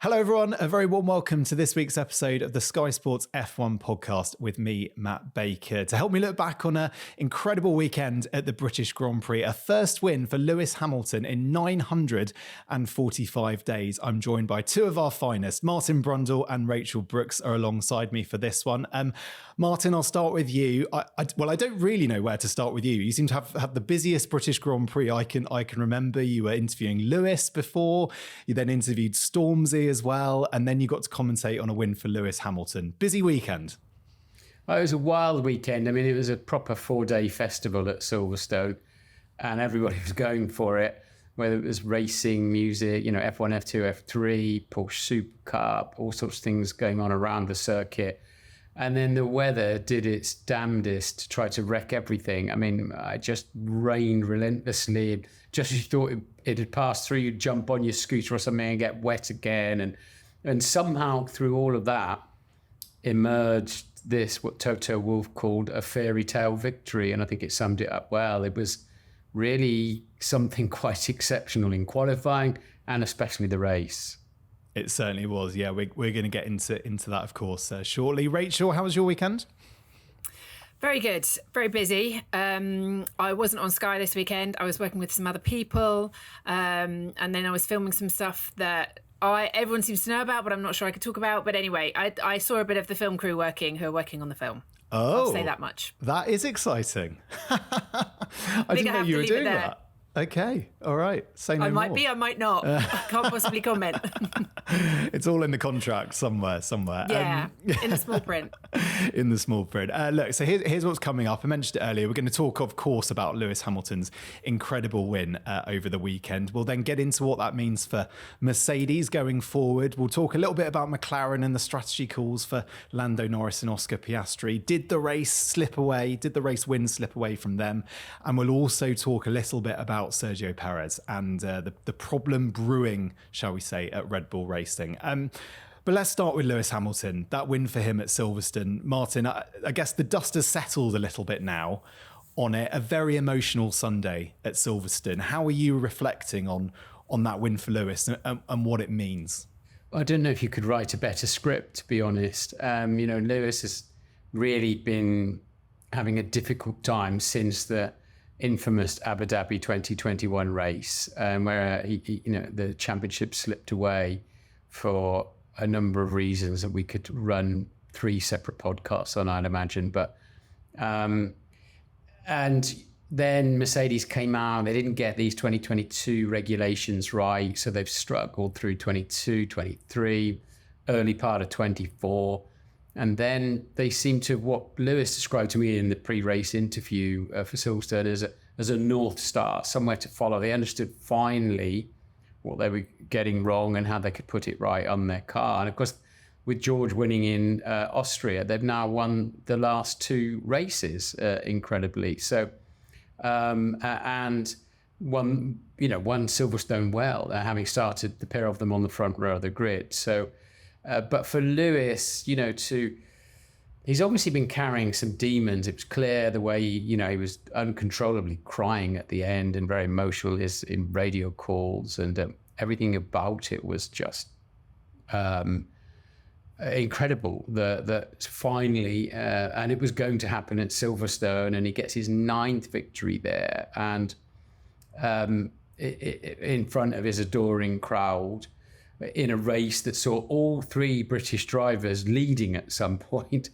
Hello, everyone. A very warm welcome to this week's episode of the Sky Sports F1 podcast with me, Matt Baker. To help me look back on an incredible weekend at the British Grand Prix, a first win for Lewis Hamilton in 945 days, I'm joined by two of our finest. Martin Brundle and Rachel Brookes are alongside me for this one. Martin, I'll start with you. I don't really know where to start with you. You seem to have the busiest British Grand Prix I can remember. You were interviewing Lewis before. You then interviewed Stormzy as well, and then you got to commentate on a win for Lewis Hamilton. Busy weekend. Well, it was a wild weekend. I mean, it was a proper 4-day festival at Silverstone, and everybody was going for it, whether it was racing, music, F1, F2, F3, Porsche Super Cup, all sorts of things going on around the circuit. And then the weather did its damnedest to try to wreck everything. I mean, it just rained relentlessly. Just as you thought it had passed through, you'd jump on your scooter or something and get wet again. And somehow through all of that emerged this, what Toto Wolff called a fairy tale victory. And I think it summed it up well. It was really something quite exceptional in qualifying and especially the race. It certainly was. Yeah, we're going to get into that, of course, shortly. Rachel, how was your weekend? Very good. Very busy. I wasn't on Sky this weekend. I was working with some other people. And then I was filming some stuff that everyone seems to know about, but I'm not sure I could talk about. But anyway, I saw a bit of the film crew who are working on the film. Oh, I'll say that much. That is exciting. I didn't know you were doing that. Okay. All right. Say no more. I might be, I might not. I can't possibly comment. It's all in the contract somewhere. Yeah, in the small print. In the small print. Look, so here's what's coming up. I mentioned it earlier. We're going to talk, of course, about Lewis Hamilton's incredible win over the weekend. We'll then get into what that means for Mercedes going forward. We'll talk a little bit about McLaren and the strategy calls for Lando Norris and Oscar Piastri. Did the race win slip away from them? And we'll also talk a little bit about Sergio Perez and the problem brewing, shall we say, at Red Bull Racing. But let's start with Lewis Hamilton, that win for him at Silverstone. Martin, I guess the dust has settled a little bit now on it. A very emotional Sunday at Silverstone. How are you reflecting on that win for Lewis and what it means? I don't know if you could write a better script, to be honest. Lewis has really been having a difficult time since the infamous Abu Dhabi 2021 race, where the championship slipped away for a number of reasons that we could run 3 separate podcasts on, I'd imagine. But and then Mercedes came out. They didn't get these 2022 regulations right, so they've struggled through 22, 23, early part of 24. And then they seem to, what Lewis described to me in the pre-race interview for Silverstone as a North Star, somewhere to follow. They understood finally what they were getting wrong and how they could put it right on their car. And of course, with George winning in Austria, they've now won the last 2 races incredibly. So, and won Silverstone well, having started the pair of them on the front row of the grid. So, but for Lewis, he's obviously been carrying some demons. It was clear the way, he was uncontrollably crying at the end and very emotional in radio calls, and everything about it was just incredible. That finally, and it was going to happen at Silverstone, and he gets his 9th victory there, and in front of his adoring crowd, in a race that saw all 3 British drivers leading at some point.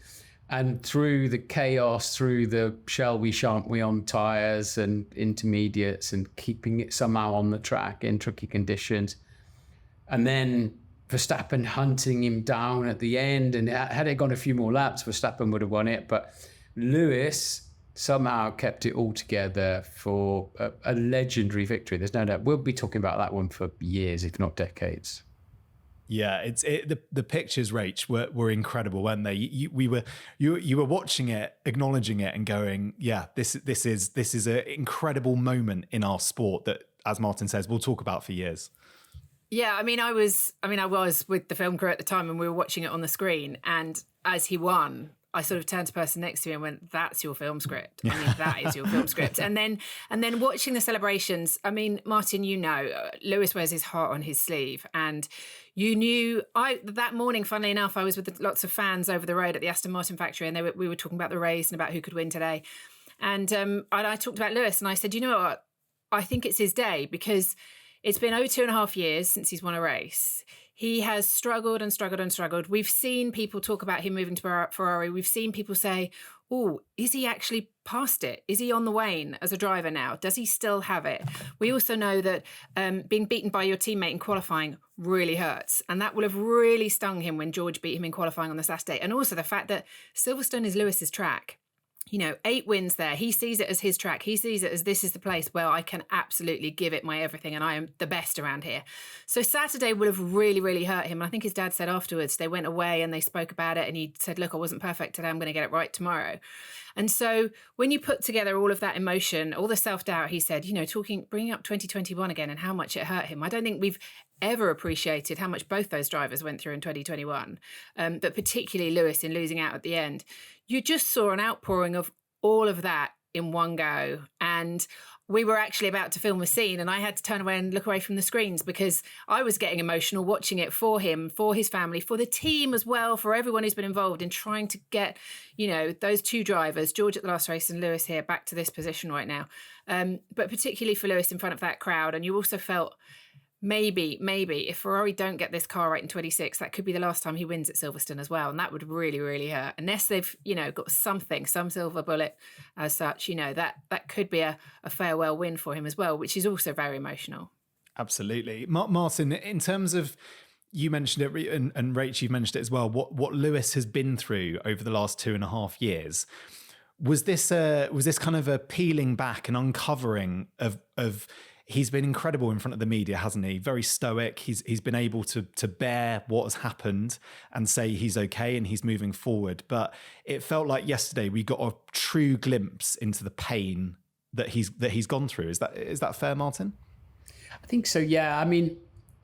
And through the chaos, through the shall we, shan't we on tyres and intermediates, and keeping it somehow on the track in tricky conditions. And then Verstappen hunting him down at the end. And had it gone a few more laps, Verstappen would have won it. But Lewis somehow kept it all together for a legendary victory. There's no doubt. We'll be talking about that one for years, if not decades. Yeah, the pictures, Rach, were incredible, weren't they? You were watching it, acknowledging it, and going, "Yeah, this is an incredible moment in our sport that, as Martin says, we'll talk about for years." Yeah, I was with the film crew at the time, and we were watching it on the screen. And as he won, I sort of turned to the person next to me and went, that's your film script. I mean, that is your film script. And then watching the celebrations, I mean, Martin, Lewis wears his heart on his sleeve. And you knew, that morning, funnily enough, I was with lots of fans over the road at the Aston Martin factory, and we were talking about the race and about who could win today. And I talked about Lewis, and I said, you know what? I think it's his day, because it's been over 2.5 years since he's won a race. He has struggled and struggled and struggled. We've seen people talk about him moving to Ferrari. We've seen people say, oh, is he actually past it? Is he on the wane as a driver now? Does he still have it? We also know that being beaten by your teammate in qualifying really hurts. And that will have really stung him when George beat him in qualifying on the Saturday. And also the fact that Silverstone is Lewis's track. 8 wins there. He sees it as his track. He sees it as, this is the place where I can absolutely give it my everything and I am the best around here. So Saturday would have really, really hurt him. And I think his dad said afterwards, they went away and they spoke about it, and he said, look, I wasn't perfect today. I'm going to get it right tomorrow. And so when you put together all of that emotion, all the self-doubt, he said, bringing up 2021 again and how much it hurt him. I don't think we've ever appreciated how much both those drivers went through in 2021, but particularly Lewis in losing out at the end. You just saw an outpouring of all of that in one go. And we were actually about to film a scene, and I had to turn away and look away from the screens because I was getting emotional watching it for him, for his family, for the team as well, for everyone who's been involved in trying to get, those two drivers, George at the last race and Lewis here, back to this position right now. But particularly for Lewis in front of that crowd. And you also felt maybe if Ferrari don't get this car right in 26, that could be the last time he wins at Silverstone as well. And that would really, really hurt. Unless they've, got some silver bullet as such, that could be a farewell win for him as well, which is also very emotional. Absolutely. Martin, in terms of, you mentioned it, and Rach, you mentioned it as well, what Lewis has been through over the last 2.5 years, was this kind of a peeling back and uncovering of he's been incredible in front of the media, hasn't he? Very stoic. He's been able to bear what has happened and say he's okay and he's moving forward. But it felt like yesterday we got a true glimpse into the pain that he's gone through. Is that fair, Martin? I think so, yeah. I mean,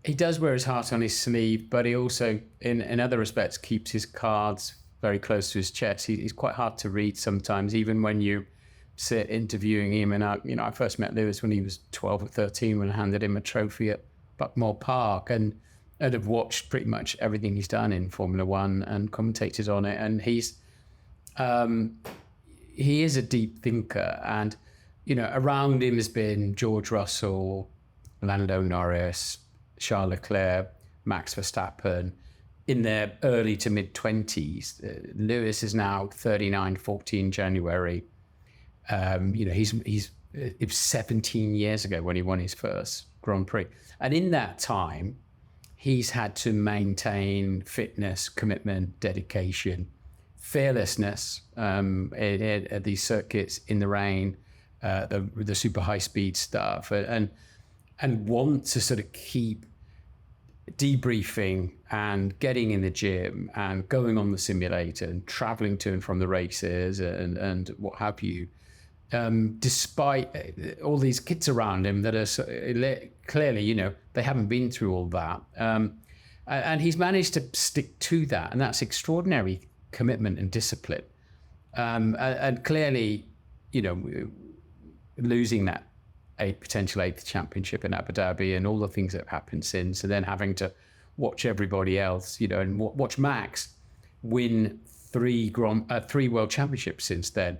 he does wear his heart on his sleeve, but he also, in other respects, keeps his cards very close to his chest. He's quite hard to read sometimes, even when you sit interviewing him. And I first met Lewis when he was 12 or 13 when I handed him a trophy at Buckmore Park, and I'd have watched pretty much everything he's done in Formula One and commentated on it. And he is a deep thinker, and around him has been George Russell, Lando Norris, Charles Leclerc, Max Verstappen in their early to mid 20s. Lewis is now 39, 14 January. It was 17 years ago when he won his first Grand Prix. And in that time, he's had to maintain fitness, commitment, dedication, fearlessness at these circuits in the rain, the super high speed stuff, and want to sort of keep debriefing and getting in the gym and going on the simulator and traveling to and from the races and what have you. Despite all these kids around him that are clearly, they haven't been through all that. And he's managed to stick to that. And that's extraordinary commitment and discipline. And clearly, losing that potential 8th championship in Abu Dhabi and all the things that have happened since, and then having to watch everybody else, and watch Max win three world championships since then.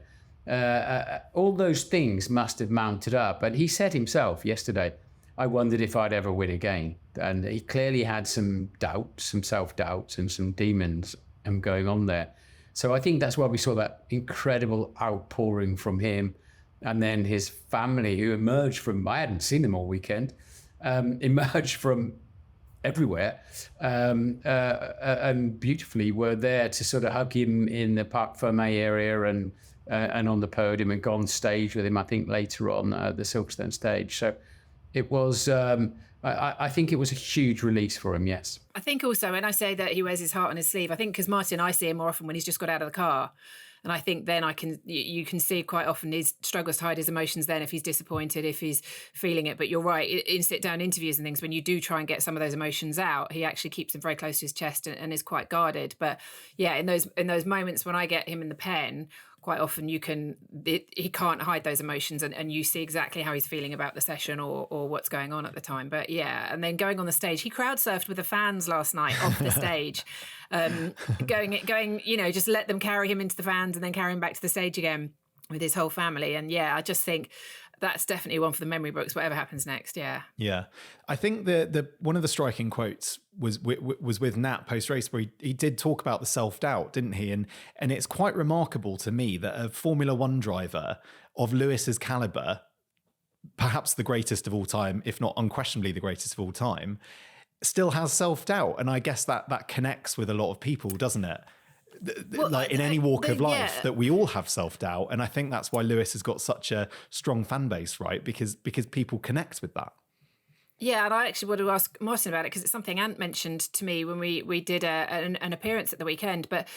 All those things must have mounted up. And he said himself yesterday, I wondered if I'd ever win again. And he clearly had some doubts, some self-doubts and some demons going on there. So I think that's why we saw that incredible outpouring from him. And then his family, who emerged from, I hadn't seen them all weekend, emerged from everywhere and beautifully were there to sort of hug him in the Parc Fermé area and on the podium, and go on stage with him, I think, later on the Silverstone stage. So it was, I think it was a huge release for him, yes. I think also, when I say that he wears his heart on his sleeve, I think because Martin, I see him more often when he's just got out of the car. And I think then you can see quite often he struggles to hide his emotions then if he's disappointed, if he's feeling it. But you're right, in sit-down interviews and things, when you do try and get some of those emotions out, he actually keeps them very close to his chest and is quite guarded. But yeah, in those moments when I get him in the pen, quite often he can't hide those emotions, and you see exactly how he's feeling about the session or what's going on at the time. But yeah, and then going on the stage, he crowd surfed with the fans last night off the stage, going, just let them carry him into the fans and then carry him back to the stage again with his whole family. And yeah, I just think that's definitely one for the memory books, whatever happens next. Yeah. Yeah. I think the one of the striking quotes was with Nat post-race, where he did talk about the self-doubt, didn't he? And it's quite remarkable to me that a Formula One driver of Lewis's caliber, perhaps the greatest of all time, if not unquestionably the greatest of all time, still has self-doubt. And I guess that connects with a lot of people, doesn't it? Well, like in any walk of life, that we all have self-doubt. And I think that's why Lewis has got such a strong fan base, right? Because people connect with that. Yeah, and I actually want to ask Martin about it because it's something Ant mentioned to me when we did an appearance at the weekend. But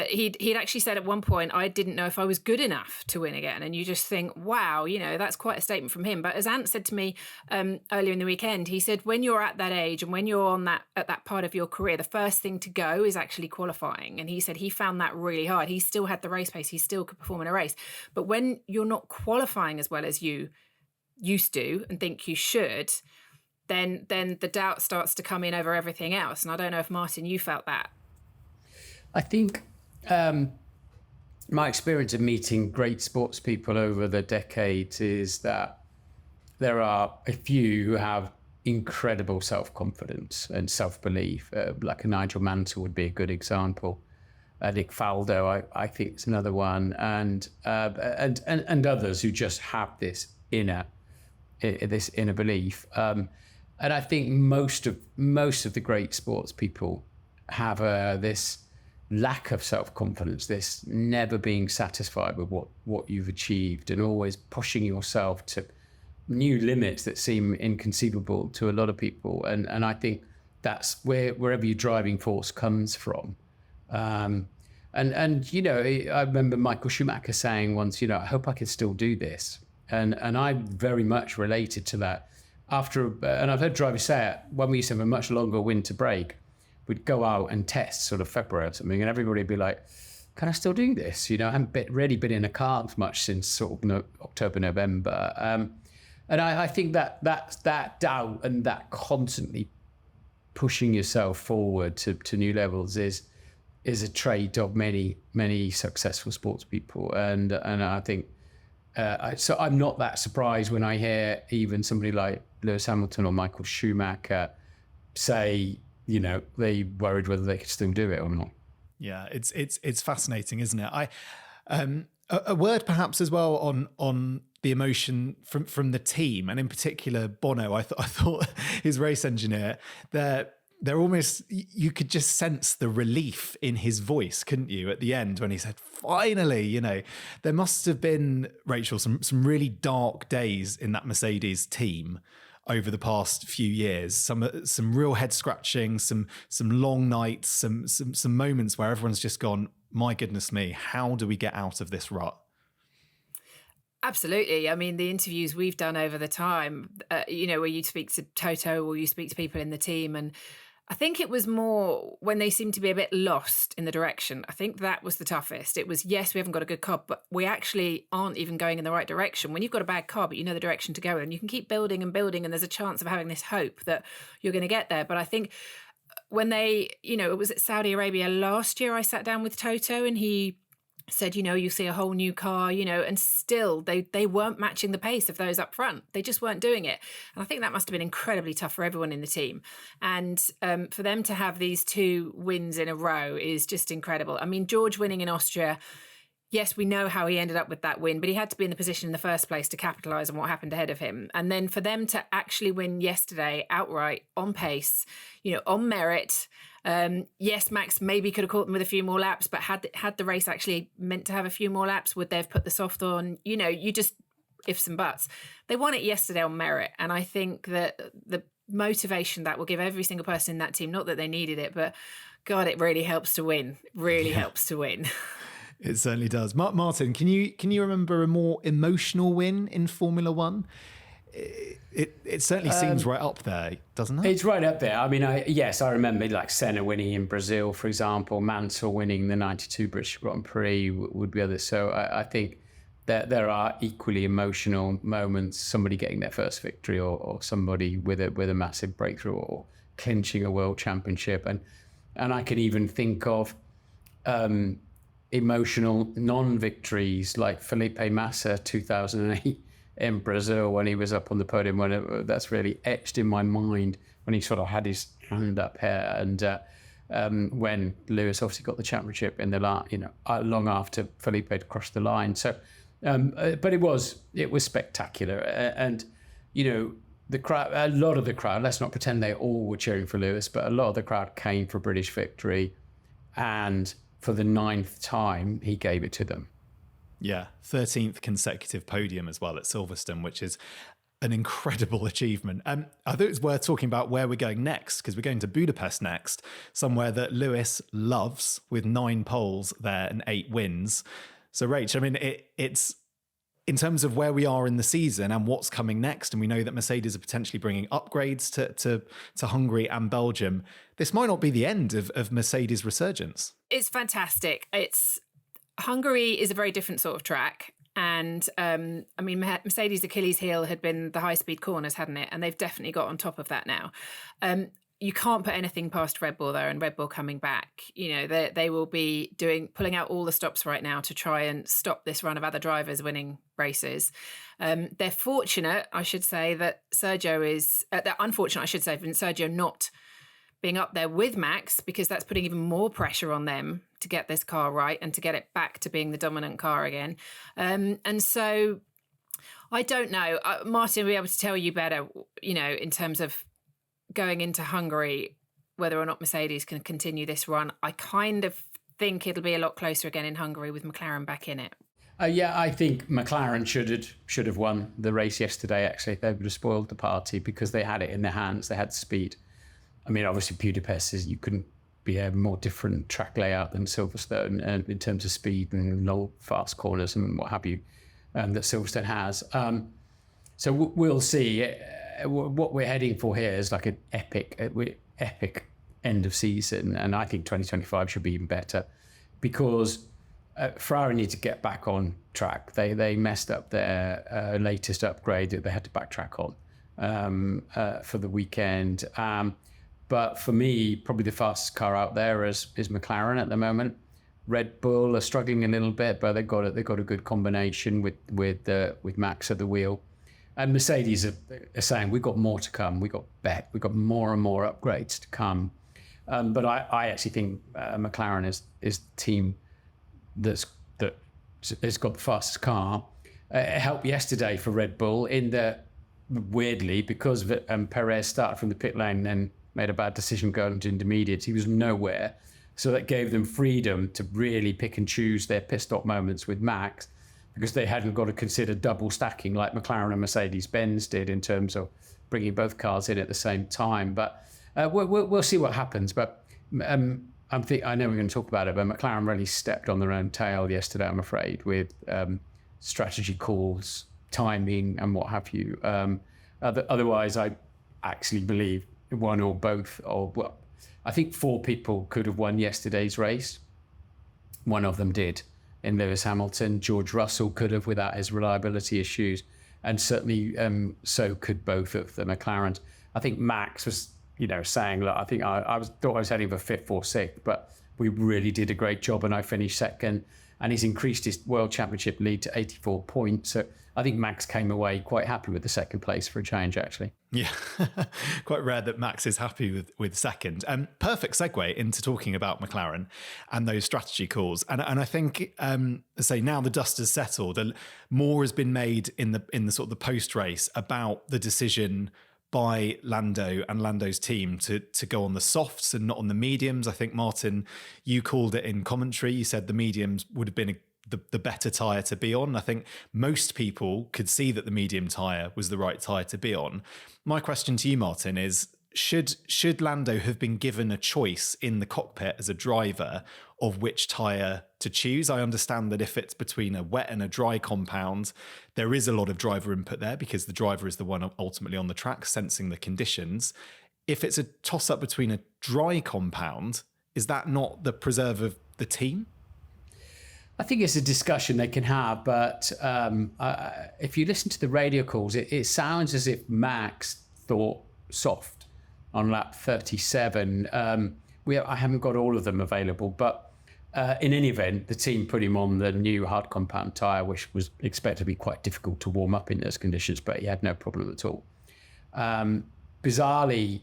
he'd actually said at one point, I didn't know if I was good enough to win again. And you just think, wow, that's quite a statement from him. But as Ant said to me earlier in the weekend, he said, when you're at that age and when you're at that part of your career, the first thing to go is actually qualifying. And he said he found that really hard. He still had the race pace. He still could perform in a race. But when you're not qualifying as well as you used to and think you should, then the doubt starts to come in over everything else. And I don't know if, Martin, you felt that. I think my experience of meeting great sports people over the decades is that there are a few who have incredible self-confidence and self-belief, like a Nigel Mansell would be a good example. Nick Faldo, I think, is another one, and others who just have this inner belief. And I think most of the great sports people have this lack of self-confidence, this never being satisfied with what you've achieved and always pushing yourself to new limits that seem inconceivable to a lot of people. And I think that's wherever your driving force comes from. I remember Michael Schumacher saying once, I hope I can still do this. And I very much related to that. And I've heard drivers say it, when we used to have a much longer winter break, we'd go out and test sort of February or something, and everybody would be like, can I still do this? I haven't really been in a car much since sort of October, November. And I think that doubt and that constantly pushing yourself forward to new levels is a trait of many, many successful sports people. And I think, so I'm not that surprised when I hear even somebody like Lewis Hamilton or Michael Schumacher say, they worried whether they could still do it or not. Yeah, it's fascinating, isn't it? A word perhaps as well on the emotion from the team, and in particular Bono. I thought his race engineer, they're almost, you could just sense the relief in his voice, couldn't you, at the end when he said, finally, there must have been, Rachel, some really dark days in that Mercedes team over the past few years, some real head scratching, some long nights, some moments where everyone's just gone, my goodness me, how do we get out of this rut? Absolutely. I mean, the interviews we've done over the time, where you speak to Toto or you speak to people in the team, and I think it was more when they seemed to be a bit lost in the direction. I think that was the toughest. It was, yes, we haven't got a good car, but we actually aren't even going in the right direction. When you've got a bad car, but you know the direction to go in, you can keep building and building, and there's a chance of having this hope that you're going to get there. But I think when they, it was at Saudi Arabia last year, I sat down with Toto and he said, you see a whole new car, and still they weren't matching the pace of those up front. They just weren't doing it. And I think that must have been incredibly tough for everyone in the team. And for them to have these 2 wins in a row is just incredible. I mean, George winning in Austria, yes, we know how he ended up with that win, but he had to be in the position in the first place to capitalise on what happened ahead of him. And then for them to actually win yesterday outright, on pace, on merit. Yes, Max maybe could have caught them with a few more laps, but had the race actually meant to have a few more laps, would they have put the soft on? You just ifs and buts. They won it yesterday on merit. And I think that the motivation that will give every single person in that team, not that they needed it, but God, it really helps to win. Really helps to win. It certainly does. Martin, can you remember a more emotional win in Formula One? It certainly seems right up there, doesn't it? It's right up there. I mean, yes, I remember like Senna winning in Brazil, for example. Mansell winning the '92 British Grand Prix would be others. So I think that there are equally emotional moments. Somebody getting their first victory, or somebody with a massive breakthrough, or clinching a world championship, and I can even think of emotional non-victories like Felipe Massa 2008 in Brazil when he was up on the podium. That's really etched in my mind when he sort of had his hand up here, and when Lewis obviously got the championship in the long after Felipe had crossed the line. So, but it was spectacular, and the crowd, a lot of the crowd. Let's not pretend they all were cheering for Lewis, but a lot of the crowd came for British victory, and for the 9th time, he gave it to them. Yeah, 13th consecutive podium as well at Silverstone, which is an incredible achievement. I thought it was worth talking about where we're going next, because we're going to Budapest next, somewhere that Lewis loves, with 9 poles there and 8 wins. So, Rach, I mean, it's in terms of where we are in the season and what's coming next, and we know that Mercedes are potentially bringing upgrades to Hungary and Belgium, this might not be the end of Mercedes' resurgence. It's fantastic. Hungary is a very different sort of track. And I mean, Mercedes' Achilles heel had been the high-speed corners, hadn't it? And they've definitely got on top of that now. You can't put anything past Red Bull there, and Red Bull coming back. They will be pulling out all the stops right now to try and stop this run of other drivers winning races. They're fortunate, I should say, that Sergio is. They're unfortunate, I should say, for Sergio not being up there with Max, because that's putting even more pressure on them to get this car right and to get it back to being the dominant car again. And so I don't know. Martin will be able to tell you better, in terms of going into Hungary, whether or not Mercedes can continue this run. I kind of think it'll be a lot closer again in Hungary with McLaren back in it. Yeah, I think McLaren should have won the race yesterday, actually. They would have spoiled the party because they had it in their hands. They had speed. I mean, obviously, Budapest you couldn't be a more different track layout than Silverstone in terms of speed and low, fast corners and what have you that Silverstone has. So we'll see. What we're heading for here is like an epic end of season, and I think 2025 should be even better, because Ferrari need to get back on track. They messed up their latest upgrade that they had to backtrack on for the weekend. But for me, probably the fastest car out there is McLaren at the moment. Red Bull are struggling a little bit, but they've got a good combination with Max at the wheel. And Mercedes are saying we've got more to come. We've got more and more upgrades to come. But I actually think McLaren is the team that has got the fastest car. It helped yesterday for Red Bull in that, weirdly, because Perez started from the pit lane, then made a bad decision going to intermediates. He was nowhere. So that gave them freedom to really pick and choose their pit stop moments with Max, because they hadn't got to consider double stacking like McLaren and Mercedes-Benz did in terms of bringing both cars in at the same time. But we'll see what happens. But I know we're going to talk about it, but McLaren really stepped on their own tail yesterday, I'm afraid, with strategy calls, timing, and what have you. Otherwise, I actually believe one or both, I think 4 people could have won yesterday's race. One of them did in Lewis Hamilton. George Russell could have without his reliability issues, and certainly so could both of the McLarens. I think Max was, saying, look, I think I thought I was heading for 5th or 6th, but we really did a great job and I finished 2nd. And he's increased his World Championship lead to 84 points. So I think Max came away quite happy with the 2nd place for a change, actually. Yeah, quite rare that Max is happy with 2nd. Perfect segue into talking about McLaren and those strategy calls. And I think, now the dust has settled, and more has been made in the sort of the post race about the decision by Lando and Lando's team to go on the softs and not on the mediums. I think, Martin, you called it in commentary. You said the mediums would have been the better tyre to be on. I think most people could see that the medium tyre was the right tyre to be on. My question to you, Martin, is should Lando have been given a choice in the cockpit as a driver of which tyre to choose? I understand that if it's between a wet and a dry compound, there is a lot of driver input there because the driver is the one ultimately on the track sensing the conditions. If it's a toss-up between a dry compound, is that not the preserve of the team? I think it's a discussion they can have, but if you listen to the radio calls, it sounds as if Max thought soft on lap 37. I haven't got all of them available, but in any event, the team put him on the new hard compound tyre, which was expected to be quite difficult to warm up in those conditions, but he had no problem at all. Bizarrely,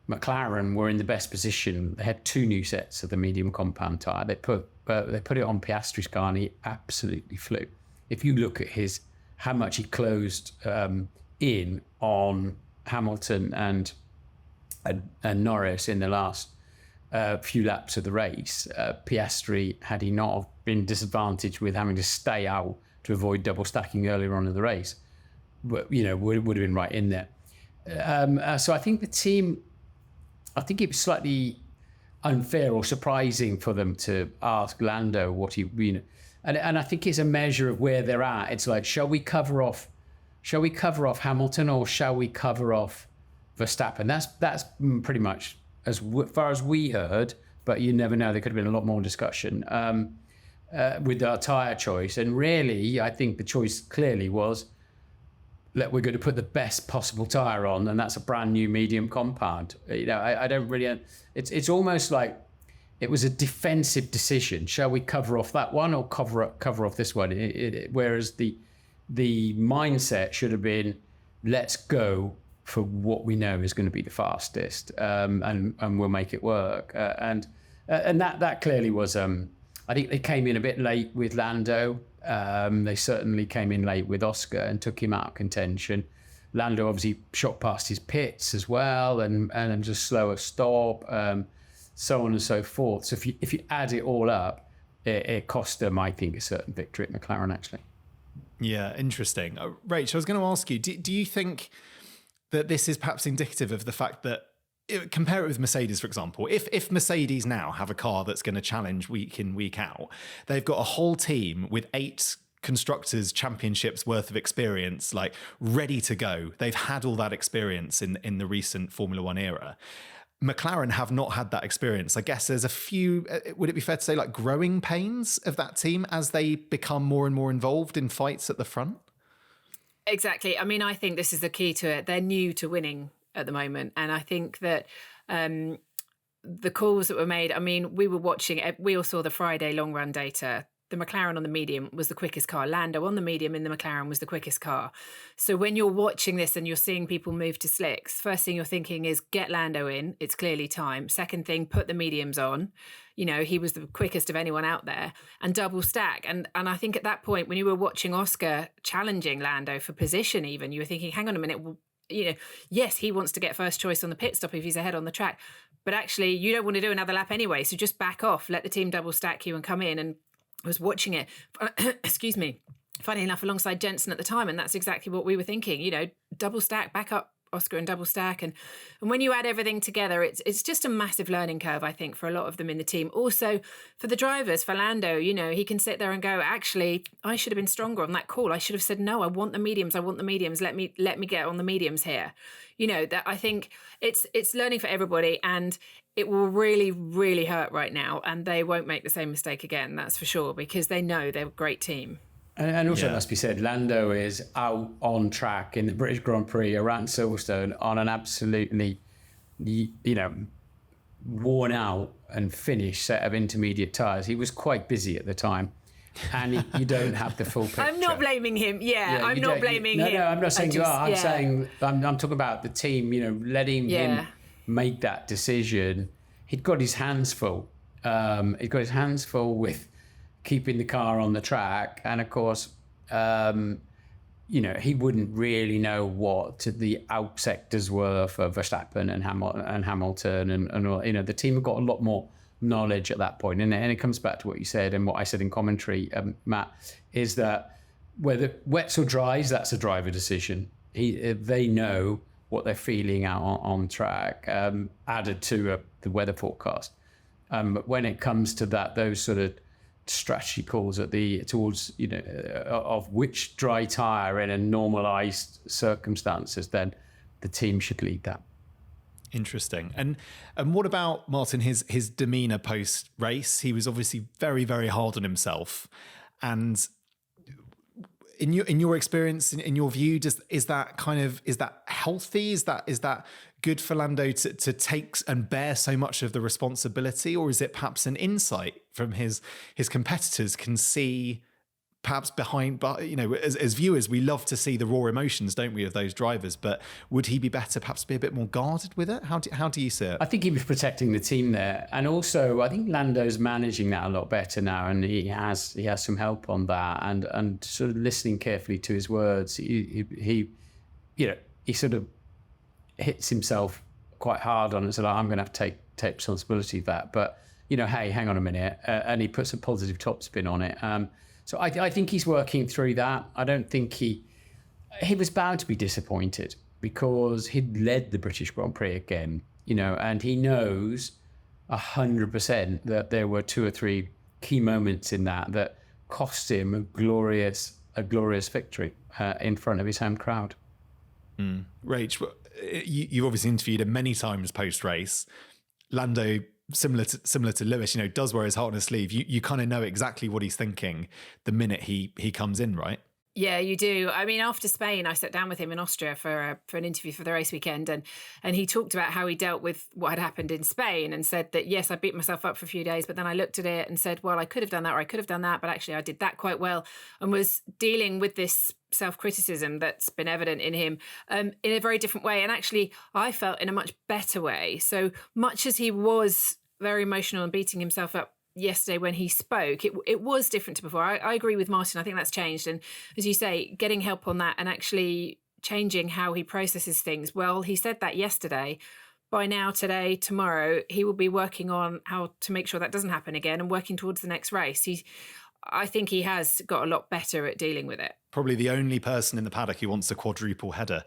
McLaren were in the best position. They had 2 new sets of the medium compound tyre. They put it on Piastri's car and he absolutely flew. If you look at how much he closed in on Hamilton and Norris in the last few laps of the race, Piastri, had he not been disadvantaged with having to stay out to avoid double stacking earlier on in the race, would have been right in there. So I think the team, I think it was slightly unfair or surprising for them to ask Lando what he, and I think it's a measure of where they're at. It's like, shall we cover off Hamilton or shall we cover off Verstappen? That's pretty much as far as we heard, but you never know. There could have been a lot more discussion with our tyre choice. And really, I think the choice clearly was, we're going to put the best possible tyre on, and that's a brand new medium compound. I don't really. It's almost like it was a defensive decision. Shall we cover off that one or cover off this one? Whereas the mindset should have been, let's go for what we know is going to be the fastest, and we'll make it work. And that clearly was. I think they came in a bit late with Lando. They certainly came in late with Oscar and took him out of contention. Lando obviously shot past his pits as well, and just slower stop, so on and so forth. So if you add it all up, it cost them, I think, a certain victory at McLaren, actually. Yeah, interesting. Rach, I was going to ask you, do you think that this is perhaps indicative of the fact that, compare it with Mercedes, for example. If Mercedes now have a car that's going to challenge week in, week out, they've got a whole team with 8 constructors' championships worth of experience, like ready to go. They've had all that experience in the recent Formula One era. McLaren have not had that experience. I guess there's a few, would it be fair to say, like growing pains of that team as they become more and more involved in fights at the front? Exactly. I mean, I think this is the key to it. They're new to winning at the moment, and I think that the calls that were made, I mean, we were watching, we all saw the Friday long run data. The McLaren on the medium was the quickest car. Lando on the medium in the McLaren was the quickest car. So when you're watching this and you're seeing people move to slicks, first thing you're thinking is get Lando in. It's clearly time. Second thing, put the mediums on. He was the quickest of anyone out there, and double stack. And I think at that point, when you were watching Oscar challenging Lando for position even, you were thinking, hang on a minute, yes, he wants to get first choice on the pit stop if he's ahead on the track. But actually, you don't want to do another lap anyway. So just back off, let the team double stack you and come in. And I was watching it, excuse me, funny enough, alongside Jensen at the time. And that's exactly what we were thinking, double stack, back up Oscar and double stack. And when you add everything together, it's just a massive learning curve, I think, for a lot of them in the team. Also, for the drivers, for Lando, he can sit there and go, actually, I should have been stronger on that call. I should have said, no, I want the mediums. Let me get on the mediums here. That I think it's learning for everybody, and it will really, really hurt right now. And they won't make the same mistake again, that's for sure, because they know they're a great team. And also, it must be said, Lando is out on track in the British Grand Prix around Silverstone on an absolutely, worn out and finished set of intermediate tyres. He was quite busy at the time, and you don't have the full picture. I'm not blaming him. I'm not blaming him. No, I'm not saying you are. I'm saying I'm talking about the team. Letting him make that decision. He'd got his hands full. With keeping the car on the track, and of course, he wouldn't really know what the out sectors were for Verstappen and Hamilton, and all. The team have got a lot more knowledge at that point, and it comes back to what you said and what I said in commentary, Matt, is that whether wets or dries, that's a driver decision. They know what they're feeling out on track, added to the weather forecast. But when it comes to those sort of strategy calls towards of which dry tire in a normalized circumstances, then the team should lead that. Interesting. And what about Martin, his demeanor post race? He was obviously very, very hard on himself. And in your experience, in your view, is that healthy? Is that good for Lando to take and bear so much of the responsibility, or is it perhaps an insight from his competitors can see perhaps behind? But as viewers, we love to see the raw emotions, don't we, of those drivers? But would he be better, perhaps, to be a bit more guarded with it? How do you see it? I think he was protecting the team there, and also I think Lando's managing that a lot better now, and he has some help on that, and sort of listening carefully to his words. He sort of hits himself quite hard on it, so I'm going to have to take responsibility for that. But hey, hang on a minute, and he puts a positive top spin on it. So I think he's working through that. I don't think he was bound to be disappointed because he'd led the British Grand Prix again, and he knows 100% that there were 2 or 3 key moments in that cost him a glorious victory in front of his home crowd. Rach, you've obviously interviewed him many times post-race. Lando, similar to Lewis, does wear his heart on his sleeve. You kind of know exactly what he's thinking the minute he comes in, right? Yeah, you do. I mean, after Spain, I sat down with him in Austria for an interview for the race weekend, and he talked about how he dealt with what had happened in Spain and said that, yes, I beat myself up for a few days, but then I looked at it and said, well, I could have done that or I could have done that, but actually I did that quite well, and was dealing with this self-criticism that's been evident in him in a very different way. And actually, I felt in a much better way. So much as he was very emotional and beating himself up yesterday when he spoke, it was different to before. I agree with Martin. I think that's changed. And as you say, getting help on that and actually changing how he processes things. Well, he said that yesterday. By now, today, tomorrow, he will be working on how to make sure that doesn't happen again and working towards the next race. I think he has got a lot better at dealing with it. Probably the only person in the paddock who wants a quadruple header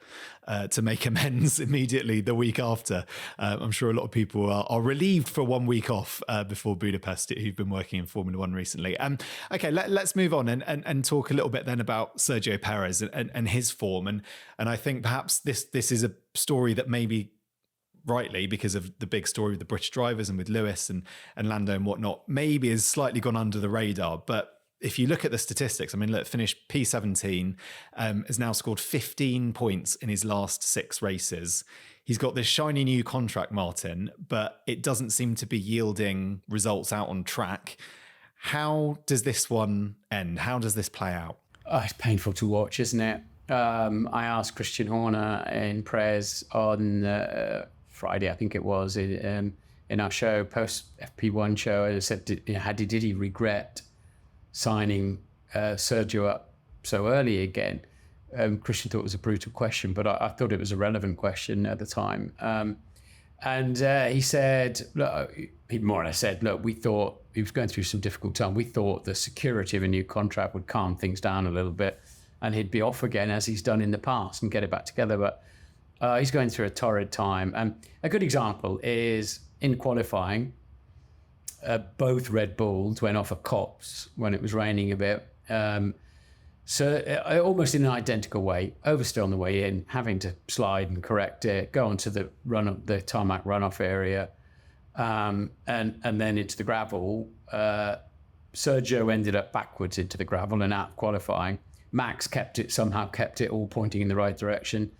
to make amends immediately the week after. I'm sure a lot of people are relieved for 1 week off before Budapest who've been working in Formula One recently. Okay, let's move on and talk a little bit then about Sergio Perez and his form. And I think perhaps this is a story that maybe rightly, because of the big story with the British drivers and with Lewis and Lando and whatnot, maybe has slightly gone under the radar. But if you look at the statistics, I mean, look, finished P17, has now scored 15 points in his last 6 races. He's got this shiny new contract, Martin, but it doesn't seem to be yielding results out on track. How does this one end? How does this play out? Oh, it's painful to watch, isn't it? I asked Christian Horner in Perez on Friday, I think it was, in our show, post FP1 show, I said, did he regret signing Sergio up so early again? Christian thought it was a brutal question, but I thought it was a relevant question at the time. And he said, look, he more or less said, look, we thought he was going through some difficult time. We thought the security of a new contract would calm things down a little bit and he'd be off again as he's done in the past and get it back together. But he's going through a torrid time. A good example is in qualifying, both Red Bulls went off a Copse when it was raining a bit. So almost in an identical way, oversteer on the way in, having to slide and correct it, go onto the tarmac runoff area, and then into the gravel. Sergio ended up backwards into the gravel and out of qualifying. Max somehow kept it all pointing in the right direction,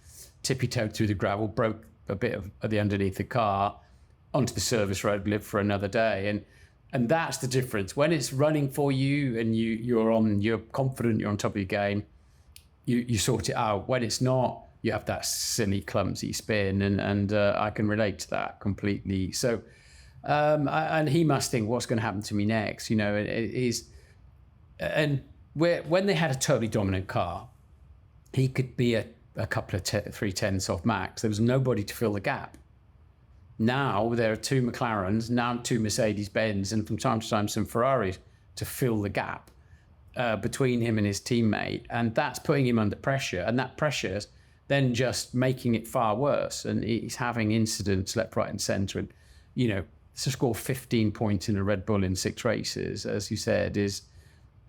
tippy-toed through the gravel, broke a bit of the underneath the car, onto the service road, lived for another day. And that's the difference. When it's running for you and you're confident, you're on top of your game, you sort it out. When it's not, you have that silly, clumsy spin, and I can relate to that completely. So, and he must think, what's going to happen to me next? When they had a totally dominant car, he could be a couple of 3/10 off Max. There was nobody to fill the gap. Now there are 2 McLarens, now 2 Mercedes-Benz, and from time to time some Ferraris to fill the gap between him and his teammate. And that's putting him under pressure. And that pressure then just making it far worse. And he's having incidents left, right, and centre. And to score 15 points in a Red Bull in 6 races, as you said, is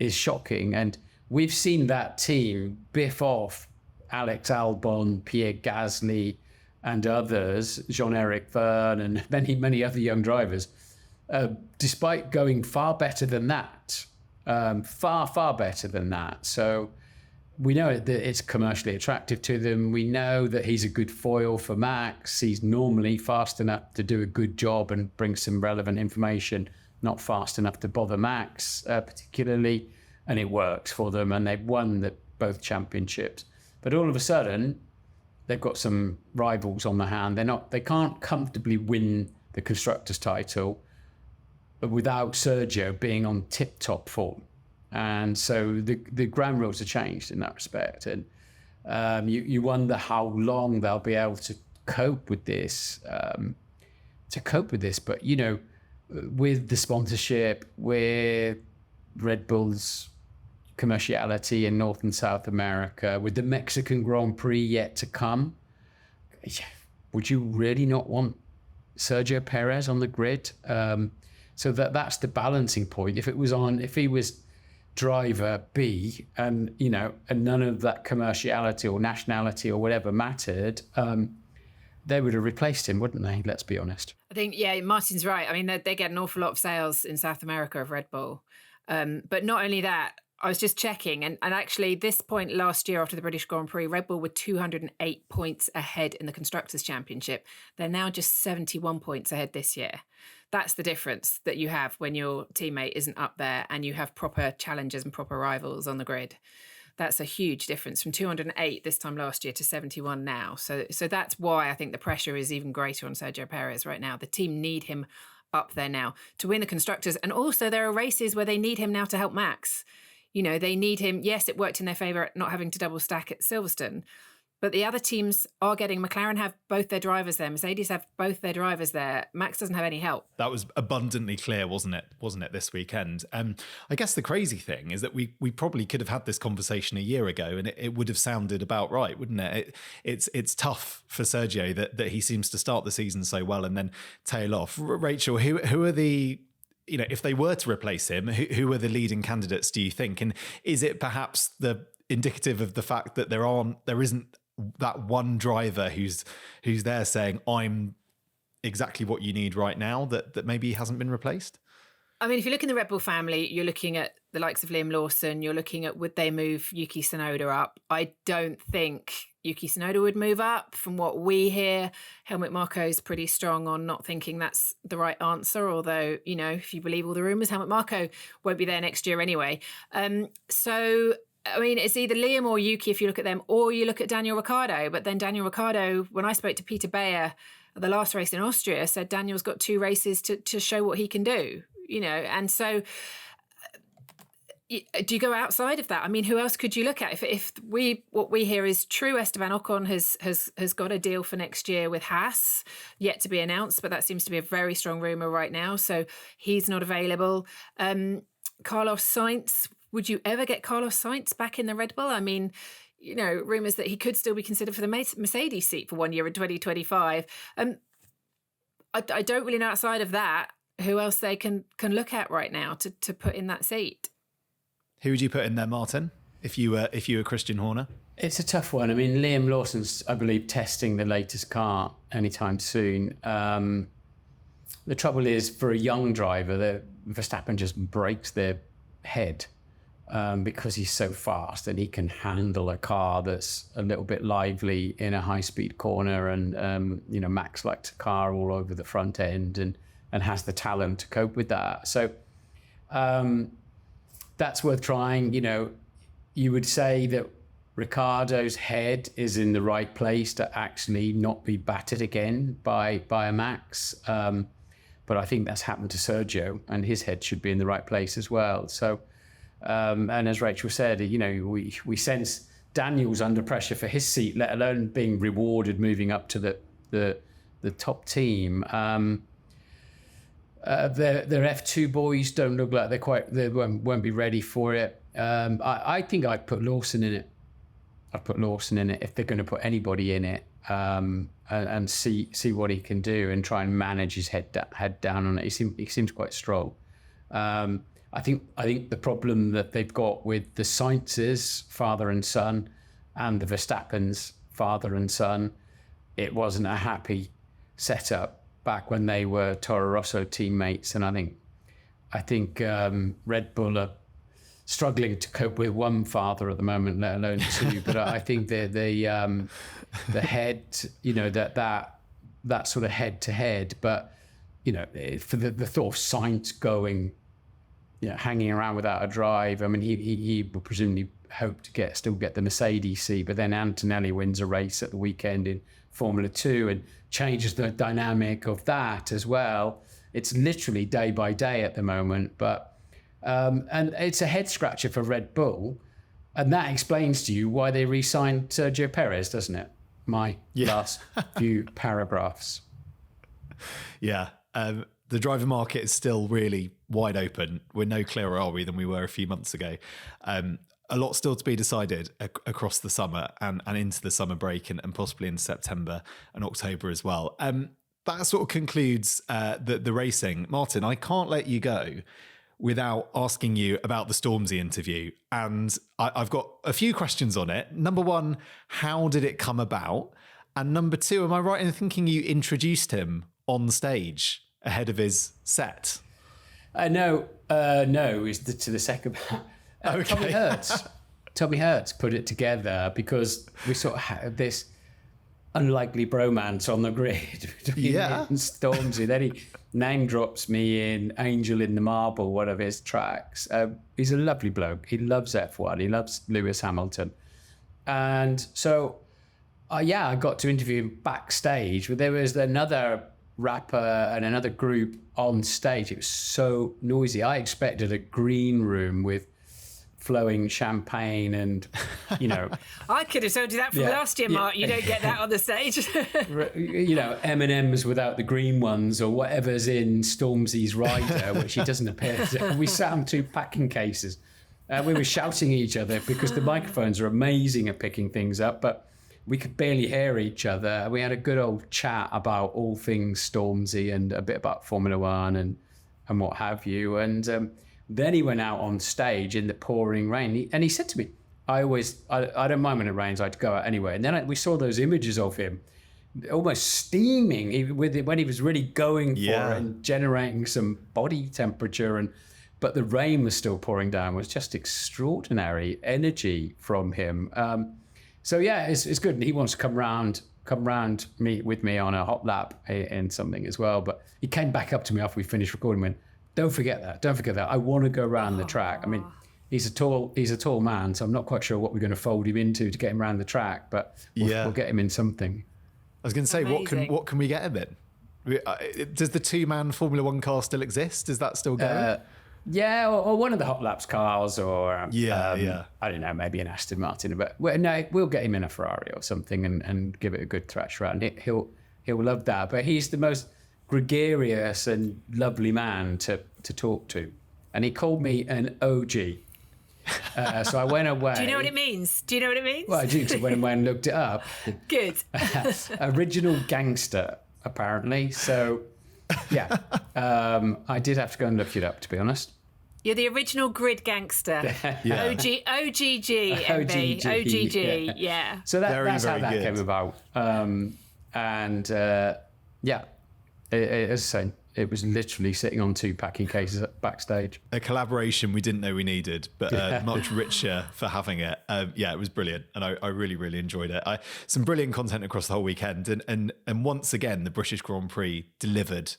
shocking. And we've seen that team biff off Alex Albon, Pierre Gasly, and others, Jean-Eric Verne, and many, many other young drivers, despite going far better than that, far better than that. So we know that it's commercially attractive to them. We know that he's a good foil for Max. He's normally fast enough to do a good job and bring some relevant information, not fast enough to bother Max particularly. And it works for them, and they've won both championships. But all of a sudden, they've got some rivals on the hand. They can't comfortably win the constructors' title without Sergio being on tip-top form. And so the ground rules have changed in that respect. And you wonder how long they'll be able to cope with this. But, with the sponsorship, with Red Bull's commerciality in North and South America, with the Mexican Grand Prix yet to come, would you really not want Sergio Perez on the grid? So that's the balancing point. If he was driver B, and none of that commerciality or nationality or whatever mattered, they would have replaced him, wouldn't they? Let's be honest. I think, Martin's right. I mean, they get an awful lot of sales in South America of Red Bull. But not only that, I was just checking, and actually this point last year after the British Grand Prix, Red Bull were 208 points ahead in the Constructors' Championship. They're now just 71 points ahead this year. That's the difference that you have when your teammate isn't up there and you have proper challengers and proper rivals on the grid. That's a huge difference from 208 this time last year to 71 now. So that's why I think the pressure is even greater on Sergio Perez right now. The team need him up there now to win the Constructors. And also there are races where they need him now to help Max. They need him. Yes, it worked in their favour not having to double stack at Silverstone. But the other teams are getting, McLaren have both their drivers there. Mercedes have both their drivers there. Max doesn't have any help. That was abundantly clear, wasn't it, this weekend? I guess the crazy thing is that we probably could have had this conversation a year ago and it would have sounded about right, wouldn't it? It's tough for Sergio that he seems to start the season so well and then tail off. Rachel, who are the... if they were to replace him, who are the leading candidates, do you think? And is it perhaps the indicative of the fact that there isn't that one driver who's there saying, I'm exactly what you need right now, that maybe hasn't been replaced? I mean, if you look in the Red Bull family, you're looking at the likes of Liam Lawson, you're looking at would they move Yuki Tsunoda up? I don't think Yuki Tsunoda would move up. From what we hear, Helmut Marko's pretty strong on not thinking that's the right answer, although, if you believe all the rumours, Helmut Marko won't be there next year anyway. So, I mean, it's either Liam or Yuki if you look at them, or you look at Daniel Ricciardo. But then Daniel Ricciardo, when I spoke to Peter Bayer at the last race in Austria, said Daniel's got 2 races to show what he can do, and so... Do you go outside of that? I mean, who else could you look at? If what we hear is true, Esteban Ocon has got a deal for next year with Haas, yet to be announced, but that seems to be a very strong rumour right now. So he's not available. Carlos Sainz, would you ever get Carlos Sainz back in the Red Bull? I mean, rumours that he could still be considered for the Mercedes seat for 1 year in 2025. I don't really know outside of that who else they can look at right now to put in that seat. Who would you put in there, Martin, if you were Christian Horner? It's a tough one. I mean, Liam Lawson's, I believe, testing the latest car anytime soon. The trouble is, for a young driver, Verstappen just breaks their head because he's so fast and he can handle a car that's a little bit lively in a high-speed corner. And, Max likes a car all over the front end and has the talent to cope with that. So... that's worth trying. You would say that Ricciardo's head is in the right place to actually not be battered again by a Max. But I think that's happened to Sergio, and his head should be in the right place as well. So, and as Rachel said, we sense Daniel's under pressure for his seat, let alone being rewarded moving up to the top team. Their F2 boys don't look like they won't be ready for it. I think I'd put Lawson in it. I'd put Lawson in it if they're going to put anybody in it, and see what he can do and try and manage his head down on it. He seems quite strong. I think the problem that they've got with the Sainz's father and son and the Verstappen's father and son, it wasn't a happy setup back when they were Toro Rosso teammates, and I think Red Bull are struggling to cope with one father at the moment, let alone two. But I think the head, that sort of head to head. But for the thought of Sainz going, hanging around without a drive. I mean, he will presumably hope to still get the Mercedes seat, but then Antonelli wins a race at the weekend in Formula 2 and changes the dynamic of that as well. It's literally day by day at the moment, but and it's a head scratcher for Red Bull, and that explains to you why they re-signed Sergio Perez, doesn't it? My last few paragraphs. Yeah. The driver market is still really wide open. We're no clearer, are we, than we were a few months ago. A lot still to be decided across the summer and into the summer break and possibly in September and October as well. That sort of concludes the racing. Martin, I can't let you go without asking you about the Stormzy interview. And I've got a few questions on it. Number one, how did it come about? And number two, am I right in thinking you introduced him on stage ahead of his set? No, is to the second part. Okay. Tommy Hertz put it together because we sort of had this unlikely bromance on the grid between me and Stormzy. Then he name drops me in Angel in the Marble, one of his tracks. He's a lovely bloke. He loves F1. He loves Lewis Hamilton. And so, I got to interview him backstage. But there was another rapper and another group on stage. It was so noisy. I expected a green room with flowing champagne and, I could have told you that from last year, Mark. You don't get that on the stage. M&Ms without the green ones or whatever's in Stormzy's rider, which he doesn't appear to. We sat on two packing cases. We were shouting at each other because the microphones are amazing at picking things up, but we could barely hear each other. We had a good old chat about all things Stormzy and a bit about Formula One and what have you. And then he went out on stage in the pouring rain. He said to me, I don't mind when it rains, I'd go out anyway. And then we saw those images of him almost steaming when he was really going for it and generating some body temperature. But the rain was still pouring down. It was just extraordinary energy from him. So it's good. And he wants to come round with me on a hot lap in something as well. But he came back up to me after we finished recording and went, Don't forget that. I want to go around the track. I mean, he's a tall man, so I'm not quite sure what we're going to fold him into to get him around the track, but we'll get him in something. I was going to say, what can we get him in? Does the 2-man Formula One car still exist? Is that still going? Or one of the hot laps cars, or I don't know, maybe an Aston Martin. But we'll get him in a Ferrari or something and give it a good thrash around. He'll love that. But he's the most gregarious and lovely man to talk to, and he called me an OG. So I went away. Do you know what it means? Well, I do. So when I looked it up. Good. Original gangster, apparently. So I did have to go and look it up, to be honest. You're the original grid gangster. OGG, MB. OGG, yeah. So that's how that came about. As I say, it was literally sitting on two packing cases backstage. A collaboration we didn't know we needed, but much richer for having it. It was brilliant, and I really, really enjoyed it. Some brilliant content across the whole weekend, and once again, the British Grand Prix delivered.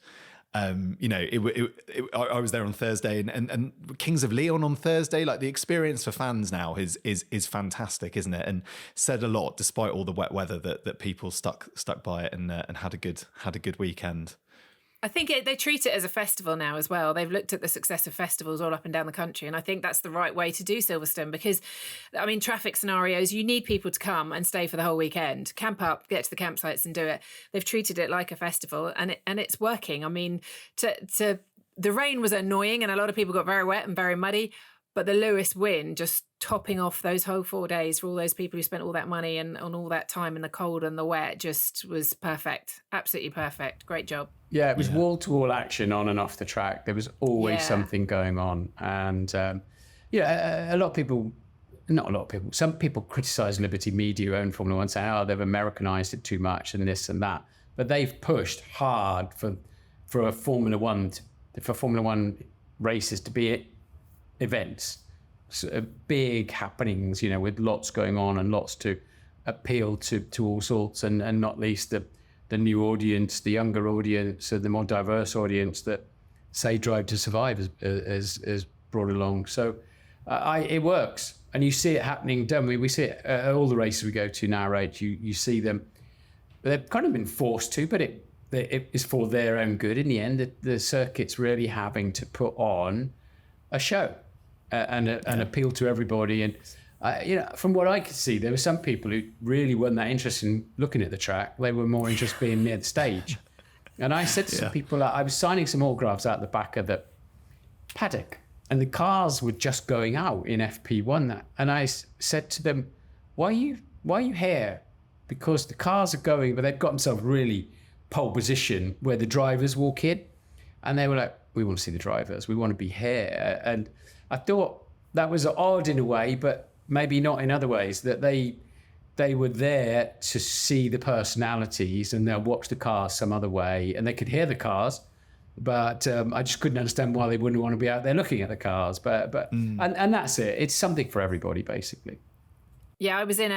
I was there on Thursday, and Kings of Leon on Thursday. Like, the experience for fans now is fantastic, isn't it? And said a lot, despite all the wet weather, that people stuck by it and had a good weekend. I think they treat it as a festival now as well. They've looked at the success of festivals all up and down the country, and I think that's the right way to do Silverstone because, I mean, traffic scenarios, you need people to come and stay for the whole weekend, camp up, get to the campsites and do it. They've treated it like a festival, and it's working. I mean, the rain was annoying and a lot of people got very wet and very muddy, But the Lewis win, just topping off those whole 4 days for all those people who spent all that money and on all that time in the cold and the wet, just was perfect. Absolutely perfect. Great job. Yeah, it was wall-to-wall action on and off the track. There was always something going on. And, a lot of people, not a lot of people, some people criticise Liberty Media, who own Formula One, saying, they've Americanised it too much and this and that. But they've pushed hard for Formula One races to be events, so big happenings, with lots going on and lots to appeal to all sorts, and not least the new audience, the younger audience, and the more diverse audience that, say, Drive to Survive has brought along. So it works, and you see it happening. Don't we? We see it at all the races we go to now, right? You see them. They've kind of been forced to, but it is for their own good in the end. The circuit's really having to put on a show and appeal to everybody. And from what I could see, there were some people who really weren't that interested in looking at the track. They were more interested in being near the stage. And I said to some people, I was signing some autographs out the back of the paddock, and the cars were just going out in FP1. And I said to them, why are you here? Because the cars are going, but they've got themselves really pole position where the drivers walk in. And they were like, we want to see the drivers. We want to be here. And I thought that was odd in a way, but maybe not in other ways, that they were there to see the personalities, and they'll watch the cars some other way, and they could hear the cars. But I just couldn't understand why they wouldn't want to be out there looking at the cars. And that's it. It's something for everybody, basically. Yeah, I was in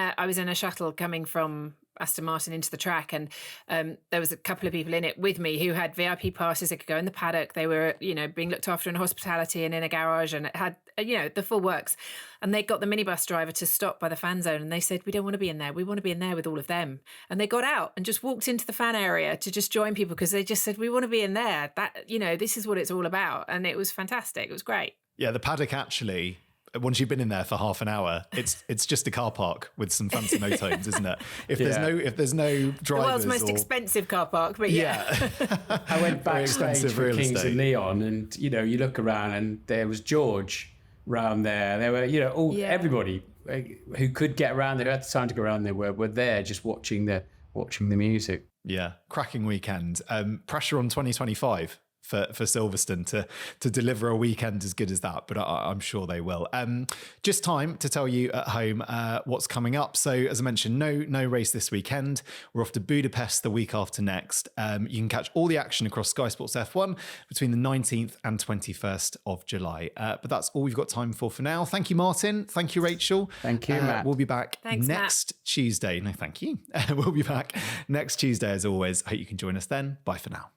a shuttle coming from Aston Martin into the track, and there was a couple of people in it with me who had VIP passes. They could go in the paddock. They were, being looked after in hospitality and in a garage, and it had, the full works. And they got the minibus driver to stop by the fan zone, and they said, we don't want to be in there. We want to be in there with all of them. And they got out and just walked into the fan area to just join people, because they just said, we want to be in there. That, this is what it's all about. And it was fantastic. It was great. Yeah, the paddock actually, once you've been in there for half an hour, it's just a car park with some fancy motorhomes, isn't it? If there's no drivers, the world's most expensive car park, but I went backstage for Kings of Leon, and you look around, and there was George around there. There were everybody who could get around there, who had the time to go around there, were there just watching the music. Yeah, cracking weekend. Pressure on 2025. For Silverstone to deliver a weekend as good as that, but I'm sure they will. Just time to tell you at home what's coming up. So as I mentioned, no race this weekend. We're off to Budapest the week after next. You can catch all the action across Sky Sports F1 between the 19th and 21st of July. But that's all we've got time for now. Thank you, Martin. Thank you, Rachel. Thank you, Matt. We'll be back next Tuesday. No, thank you. We'll be back next Tuesday as always. I hope you can join us then. Bye for now.